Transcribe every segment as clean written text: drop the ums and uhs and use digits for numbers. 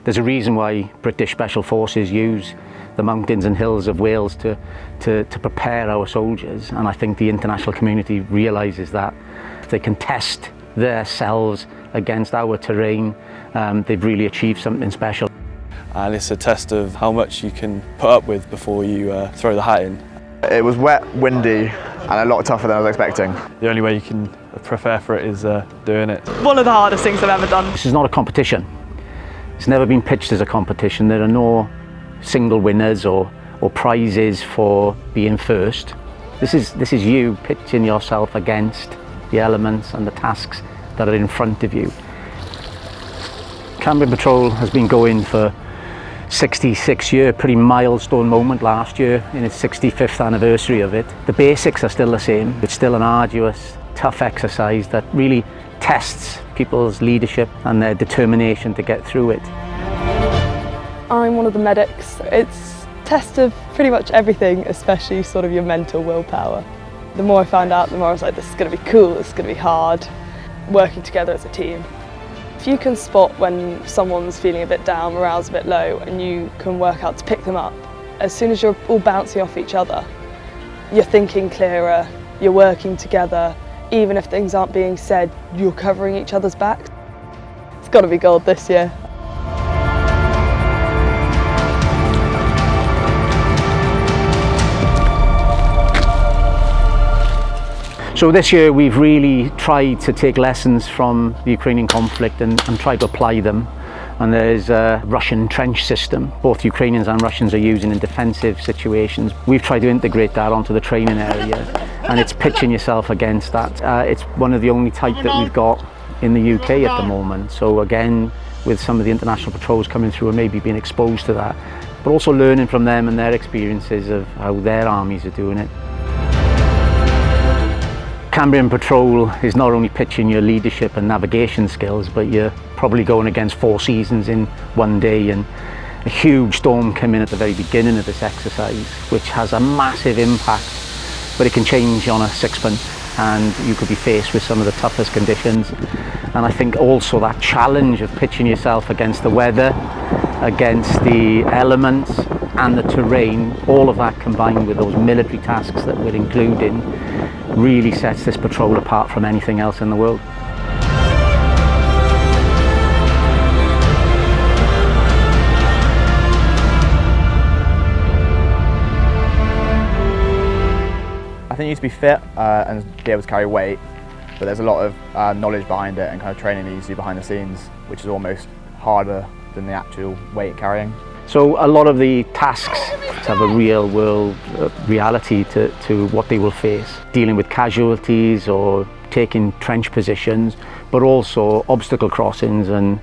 There's a reason why British Special Forces use the mountains and hills of Wales to prepare our soldiers, and I think the international community realises that if they can test themselves against our terrain, they've really achieved something special. And it's a test of how much you can put up with before you throw the hat in. It was wet, windy, and a lot tougher than I was expecting. The only way you can prepare for it is doing it. One of the hardest things I've ever done. This is not a competition. It's never been pitched as a competition. There are no single winners or prizes for being first. This is you pitching yourself against the elements and the tasks that are in front of you. Cambrian Patrol has been going for 66 years, pretty milestone moment last year in its 65th anniversary of it. The basics are still the same. It's still an arduous, tough exercise that really tests people's leadership and their determination to get through it. I'm one of the medics. It's a test of pretty much everything, especially sort of your mental willpower. The more I found out, the more I was like, this is going to be cool, this is going to be hard, working together as a team. If you can spot when someone's feeling a bit down, morale's a bit low, and you can work out to pick them up, as soon as you're all bouncing off each other, you're thinking clearer, you're working together, even if things aren't being said, you're covering each other's backs. It's got to be gold this year. So this year we've really tried to take lessons from the Ukrainian conflict and try to apply them. And there's a Russian trench system, both Ukrainians and Russians are using in defensive situations. We've tried to integrate that onto the training area, and it's pitching yourself against that. It's one of the only type that we've got in the UK at the moment. So again, with some of the international patrols coming through and maybe being exposed to that, but also learning from them and their experiences of how their armies are doing it. Cambrian Patrol is not only pitching your leadership and navigation skills, but you're probably going against 4 seasons in one day, and a huge storm came in at the very beginning of this exercise, which has a massive impact, but it can change on a sixpence, and you could be faced with some of the toughest conditions. And I think also that challenge of pitching yourself against the weather, against the elements and the terrain, all of that combined with those military tasks that we're including, really sets this patrol apart from anything else in the world. I think you need to be fit and be able to carry weight, but there's a lot of knowledge behind it and kind of training that you see behind the scenes, which is almost harder than the actual weight carrying. So a lot of the tasks have a real world reality to what they will face, dealing with casualties or taking trench positions, but also obstacle crossings and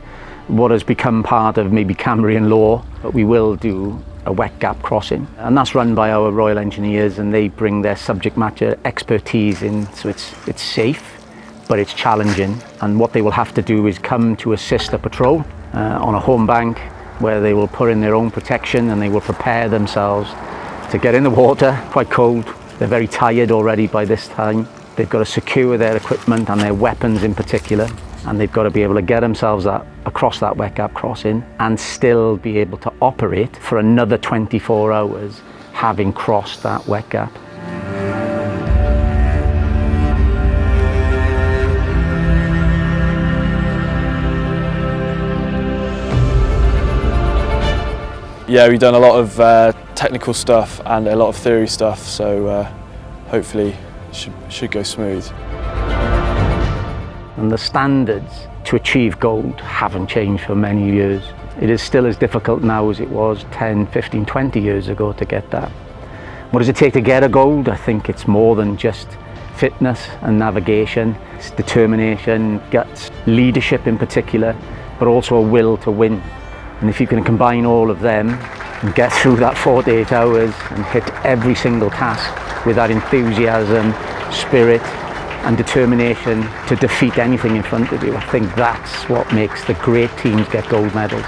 what has become part of maybe Cambrian law. But we will do a wet gap crossing, and that's run by our Royal Engineers, and they bring their subject matter expertise in, so it's safe, but it's challenging. And what they will have to do is come to assist a patrol on a home bank, where they will put in their own protection and they will prepare themselves to get in the water, quite cold. They're very tired already by this time. They've got to secure their equipment and their weapons in particular, and they've got to be able to get themselves across that wet gap crossing and still be able to operate for another 24 hours having crossed that wet gap. Yeah, we've done a lot of technical stuff and a lot of theory stuff, so hopefully it should go smooth. And the standards to achieve gold haven't changed for many years. It is still as difficult now as it was 10, 15, 20 years ago to get that. What does it take to get a gold? I think it's more than just fitness and navigation. It's determination, guts, leadership in particular, but also a will to win. And if you can combine all of them and get through that 48 hours and hit every single task with that enthusiasm, spirit and determination to defeat anything in front of you, I think that's what makes the great teams get gold medals.